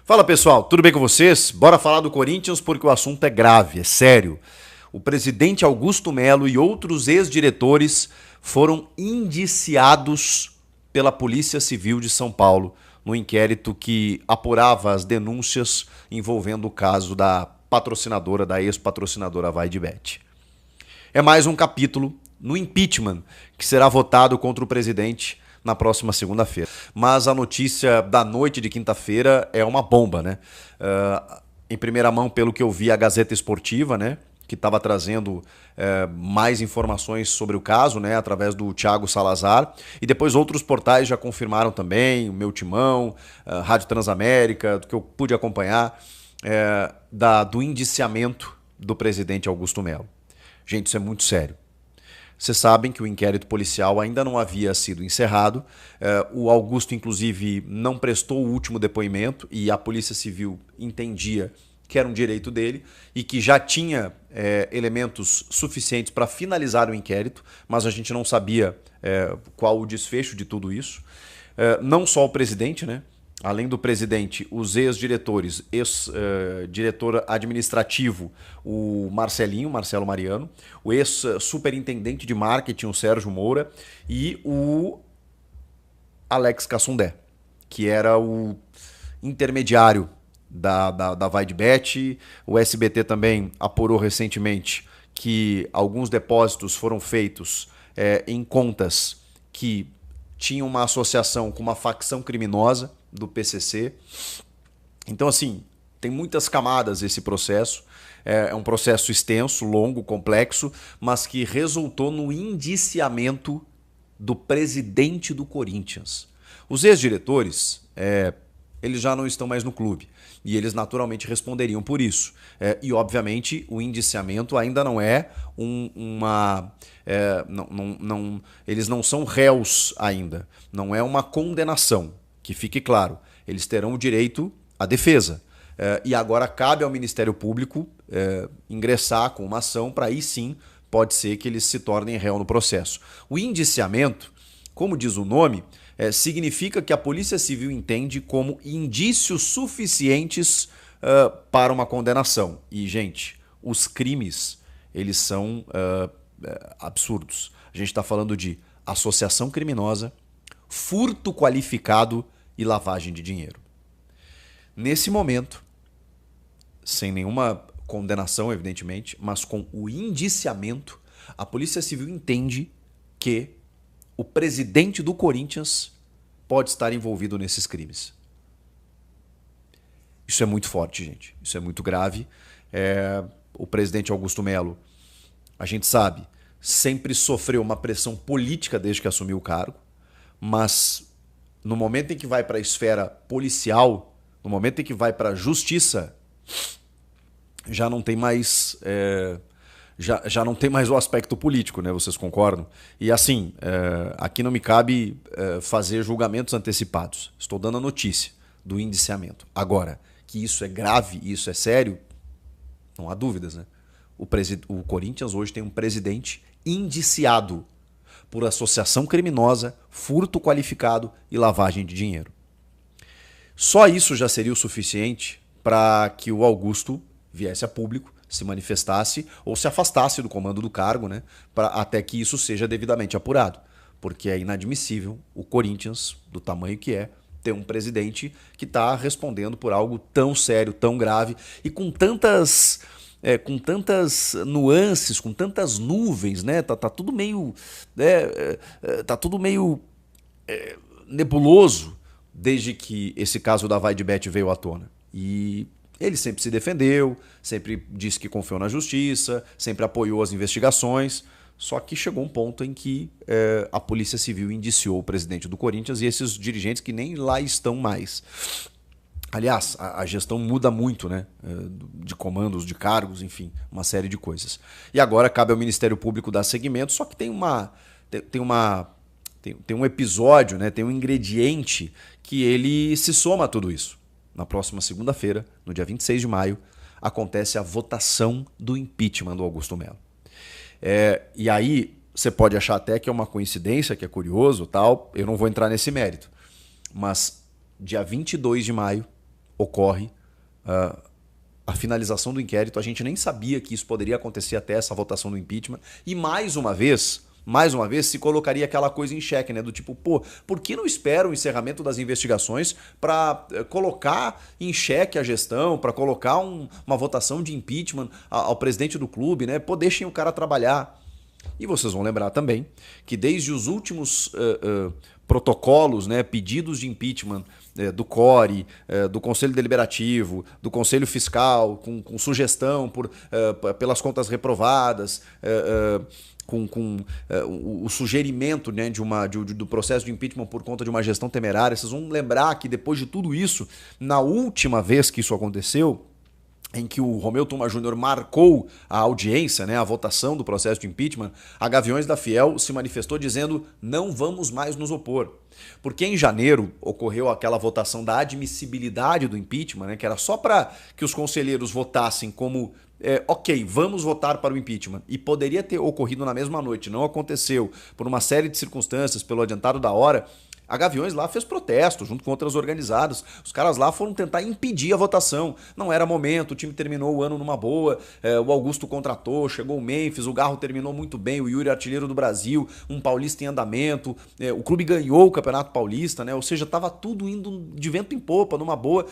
Fala pessoal, tudo bem com vocês? Bora falar do Corinthians porque o assunto é grave, é sério. O presidente Augusto Melo e outros ex-diretores foram indiciados pela Polícia Civil de São Paulo no inquérito que apurava as denúncias envolvendo o caso da patrocinadora, da ex-patrocinadora Vai de Bet. É mais um capítulo no impeachment que será votado contra o presidente na próxima segunda-feira. Mas a notícia da noite de quinta-feira é uma bomba, né? Em primeira mão, pelo que eu vi, a Gazeta Esportiva, né? Que estava trazendo mais informações sobre o caso, né? Através do Thiago Salazar. E depois outros portais já confirmaram também, o Meu Timão, Rádio Transamérica, do que eu pude acompanhar, do indiciamento do presidente Augusto Melo. Gente, isso é muito sério. Vocês sabem que o inquérito policial ainda não havia sido encerrado. O Augusto, inclusive, não prestou o último depoimento e a Polícia Civil entendia que era um direito dele e que já tinha elementos suficientes para finalizar o inquérito, mas a gente não sabia qual o desfecho de tudo isso. Não só o presidente, né? Além do presidente, os ex-diretores, ex-diretor administrativo, o Marcelo Mariano, o ex-superintendente de marketing, o Sérgio Moura, e o Alex Cassundé, que era o intermediário da Vai de Bet. O SBT também apurou recentemente que alguns depósitos foram feitos em contas que tinham uma associação com uma facção criminosa do PCC. Então, assim, tem muitas camadas esse processo. É um processo extenso, longo, complexo, mas que resultou no indiciamento do presidente do Corinthians. Os ex-diretores, eles já não estão mais no clube e eles naturalmente responderiam por isso. E, obviamente, o indiciamento ainda não é eles não são réus ainda. Não é uma condenação. Que fique claro, eles terão o direito à defesa. E agora cabe ao Ministério Público ingressar com uma ação para aí sim pode ser que eles se tornem réu no processo. O indiciamento, como diz o nome, significa que a Polícia Civil entende como indícios suficientes para uma condenação. E, gente, os crimes, eles são absurdos. A gente está falando de associação criminosa, furto qualificado e lavagem de dinheiro. Nesse momento, sem nenhuma condenação, evidentemente, mas com o indiciamento, a Polícia Civil entende que o presidente do Corinthians pode estar envolvido nesses crimes. Isso é muito forte, gente. Isso é muito grave. O presidente Augusto Melo, a gente sabe, sempre sofreu uma pressão política desde que assumiu o cargo, mas no momento em que vai para a esfera policial, no momento em que vai para a justiça, já não tem mais já não tem mais o aspecto político, né? Vocês concordam? E assim, aqui não me cabe fazer julgamentos antecipados. Estou dando a notícia do indiciamento. Agora, que isso é grave, isso é sério, não há dúvidas, né? O Corinthians hoje tem um presidente indiciado por associação criminosa, furto qualificado e lavagem de dinheiro. Só isso já seria o suficiente para que o Augusto viesse a público, se manifestasse ou se afastasse do comando do cargo, né, até que isso seja devidamente apurado. Porque é inadmissível o Corinthians, do tamanho que é, ter um presidente que está respondendo por algo tão sério, tão grave e com tantas nuances, com tantas nuvens, né? Tá tudo meio, nebuloso desde que esse caso da Vai de Bet veio à tona. E ele sempre se defendeu, sempre disse que confiou na justiça, sempre apoiou as investigações. Só que chegou um ponto em que a Polícia Civil indiciou o presidente do Corinthians e esses dirigentes que nem lá estão mais. Aliás, a gestão muda muito, né? De comandos, de cargos, enfim, uma série de coisas. E agora cabe ao Ministério Público dar seguimento, só que tem um episódio, né? Tem um ingrediente que ele se soma a tudo isso. Na próxima segunda-feira, no dia 26 de maio, acontece a votação do impeachment do Augusto Melo. E aí você pode achar até que é uma coincidência, que é curioso, tal. Eu não vou entrar nesse mérito. Mas dia 22 de maio, ocorre a finalização do inquérito. A gente nem sabia que isso poderia acontecer até essa votação do impeachment. E mais uma vez se colocaria aquela coisa em xeque, né? Do tipo, pô, por que não espera o encerramento das investigações para colocar em xeque a gestão, para colocar uma votação de impeachment ao presidente do clube, né? Pô, deixem o cara trabalhar. E vocês vão lembrar também que desde os últimos protocolos, né, pedidos de impeachment do CORE, do Conselho Deliberativo, do Conselho Fiscal, com sugestão pelas contas reprovadas, o sugerimento, né, do processo de impeachment por conta de uma gestão temerária. Vocês vão lembrar que depois de tudo isso, na última vez que isso aconteceu, em que o Romeu Tuma Júnior marcou a audiência, né, a votação do processo de impeachment, a Gaviões da Fiel se manifestou dizendo: não vamos mais nos opor. Porque em janeiro ocorreu aquela votação da admissibilidade do impeachment, né, que era só para que os conselheiros votassem como ok, vamos votar para o impeachment. E poderia ter ocorrido na mesma noite, não aconteceu, por uma série de circunstâncias, pelo adiantado da hora. A Gaviões lá fez protesto junto com outras organizadas. Os caras lá foram tentar impedir a votação. Não era momento, o time terminou o ano numa boa, o Augusto contratou, chegou o Memphis, o Garro terminou muito bem, o Yuri artilheiro do Brasil, um paulista em andamento, o clube ganhou o Campeonato Paulista, né? Ou seja, tava tudo indo de vento em popa, numa boa.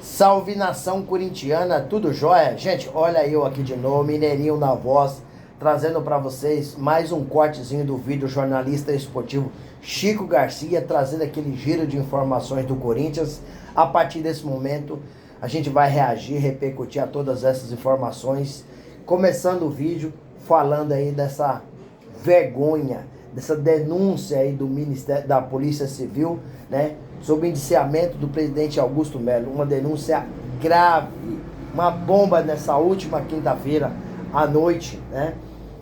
Salve nação corintiana, tudo jóia? Gente, olha eu aqui de novo, Mineirinho na voz, trazendo para vocês mais um cortezinho do vídeo jornalista esportivo Chico Garcia, trazendo aquele giro de informações do Corinthians. A partir desse momento, a gente vai reagir, repercutir a todas essas informações, começando o vídeo falando aí dessa vergonha, dessa denúncia aí do Ministério da Polícia Civil, né, sobre o indiciamento do presidente Augusto Melo, uma denúncia grave, uma bomba nessa última quinta-feira à noite, né?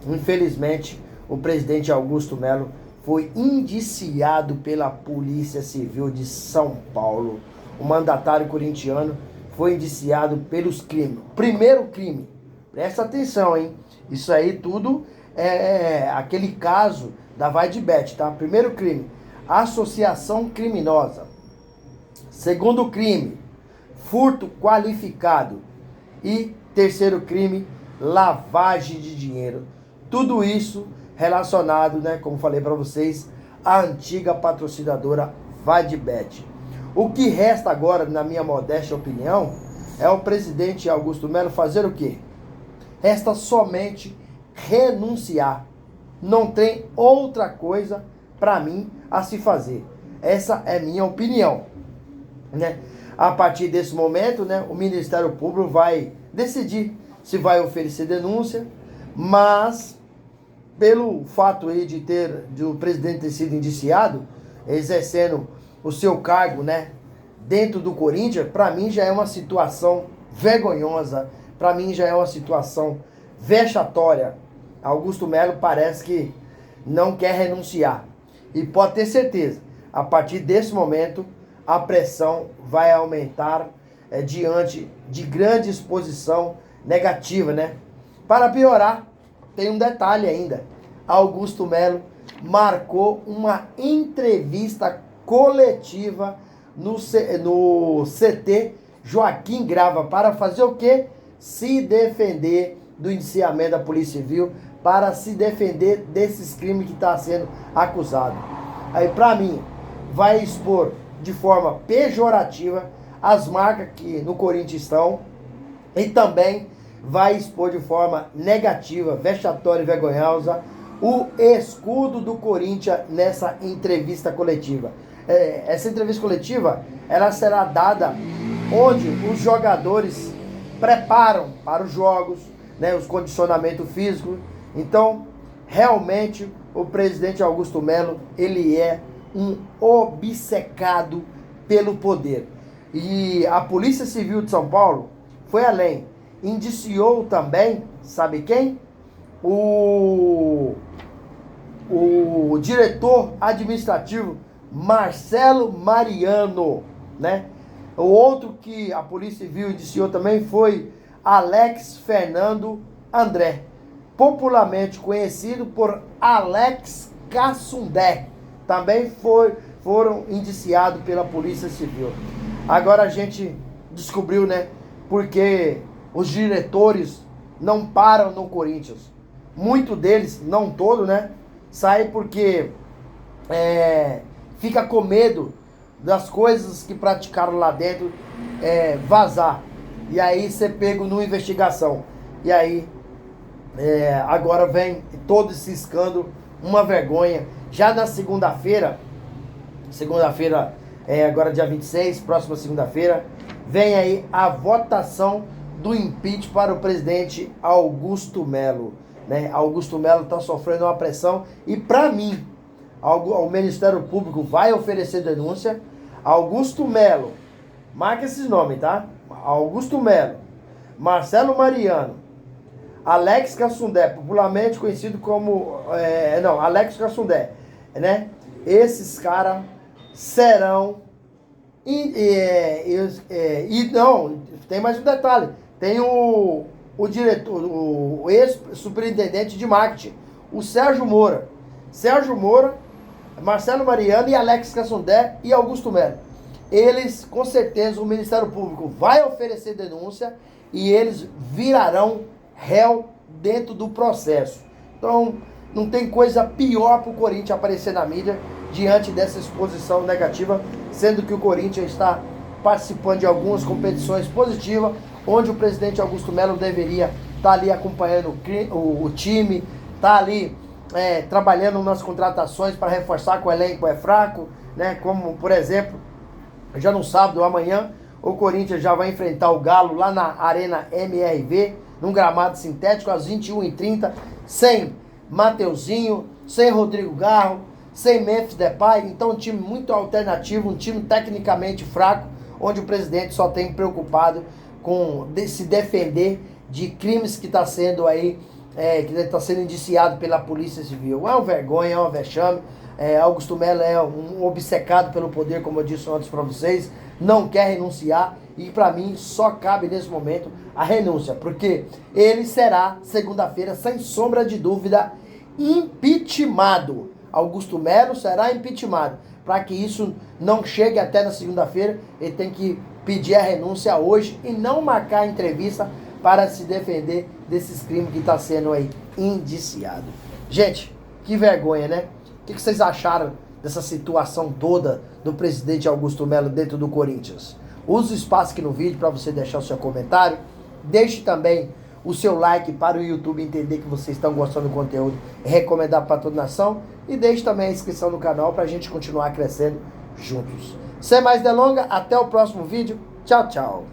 Infelizmente, o presidente Augusto Melo foi indiciado pela Polícia Civil de São Paulo. O mandatário corintiano foi indiciado pelos crimes. Primeiro crime, presta atenção, hein? Isso aí tudo é aquele caso da Vai de Bet, tá? Primeiro crime, associação criminosa. Segundo crime, furto qualificado. E terceiro crime, lavagem de dinheiro. Tudo isso relacionado, né, como falei para vocês, à antiga patrocinadora Vai de Bet. O que resta agora, na minha modesta opinião, é o presidente Augusto Melo fazer o quê? Resta somente renunciar. Não tem outra coisa para mim a se fazer. Essa é minha opinião, né? A partir desse momento, né, o Ministério Público vai decidir se vai oferecer denúncia, mas pelo fato aí de o presidente ter sido indiciado, exercendo o seu cargo, né, dentro do Corinthians, para mim já é uma situação vergonhosa, para mim já é uma situação vexatória. Augusto Melo parece que não quer renunciar. E pode ter certeza, a partir desse momento, a pressão vai aumentar diante de grande exposição negativa, né? Para piorar, tem um detalhe ainda. Augusto Melo marcou uma entrevista coletiva no CT Joaquim Grava para fazer o quê? Se defender do indiciamento da Polícia Civil, para se defender desses crimes que está sendo acusado. Aí, para mim, vai expor de forma pejorativa as marcas que no Corinthians estão e também vai expor de forma negativa, vexatória e vergonhosa o escudo do Corinthians nessa entrevista coletiva. Essa entrevista coletiva, ela será dada onde os jogadores preparam para os jogos, né, os condicionamentos físicos. Então, realmente, o presidente Augusto Melo, ele é um obcecado pelo poder. E a Polícia Civil de São Paulo foi além. Indiciou também, sabe quem? O diretor administrativo Marcelo Mariano, né? O outro que a Polícia Civil indiciou também foi Alex Fernando André, popularmente conhecido por Alex Cassundé. Também foram indiciados pela Polícia Civil. Agora a gente descobriu, né, porque os diretores não param no Corinthians. Muito deles, não todo, né, sai porque fica com medo das coisas que praticaram lá dentro vazar. E aí ser pego numa investigação. E aí agora vem todo esse escândalo, uma vergonha. Já na segunda-feira, agora dia 26, próxima segunda-feira, vem aí a votação do impeachment para o presidente Augusto Melo. Né? Augusto Melo está sofrendo uma pressão e, para mim, o Ministério Público vai oferecer denúncia. Augusto Melo, marca esses nomes, tá? Augusto Melo, Marcelo Mariano, Alex Cassundé, popularmente conhecido como... Alex Cassundé, né? Esses caras serão... não, tem mais um detalhe. Tem o diretor, o ex-superintendente de marketing, o Sérgio Moura. Sérgio Moura, Marcelo Mariano e Alex Cassundé e Augusto Melo. Eles, com certeza, o Ministério Público vai oferecer denúncia e eles virarão réu dentro do processo. Então, não tem coisa pior para o Corinthians aparecer na mídia diante dessa exposição negativa, sendo que o Corinthians está participando de algumas competições positivas, onde o presidente Augusto Melo deveria estar ali acompanhando o time, estar ali trabalhando nas contratações para reforçar que o elenco é fraco, né? Como, por exemplo, já no sábado, amanhã, o Corinthians já vai enfrentar o Galo lá na Arena MRV, num gramado sintético, às 21h30, sem Mateuzinho, sem Rodrigo Garro, sem Memphis Depay. Então um time muito alternativo, um time tecnicamente fraco, onde o presidente só tem preocupado com se defender de crimes que está sendo aí, que está sendo indiciado pela Polícia Civil. É uma vergonha, é uma vexame. Augusto Melo é um obcecado pelo poder, como eu disse antes para vocês, não quer renunciar e para mim só cabe nesse momento a renúncia, porque ele será segunda-feira, sem sombra de dúvida, impeachmentado. Augusto Melo será impeachmentado. Para que isso não chegue até na segunda-feira, ele tem que pedir a renúncia hoje e não marcar a entrevista para se defender desses crimes que está sendo aí indiciado. Gente, que vergonha, né? O que vocês acharam dessa situação toda do presidente Augusto Melo dentro do Corinthians? Use o espaço aqui no vídeo para você deixar o seu comentário. Deixe também o seu like para o YouTube entender que vocês estão gostando do conteúdo e recomendar para toda a nação. E deixe também a inscrição no canal para a gente continuar crescendo juntos. Sem mais delongas, até o próximo vídeo. Tchau, tchau.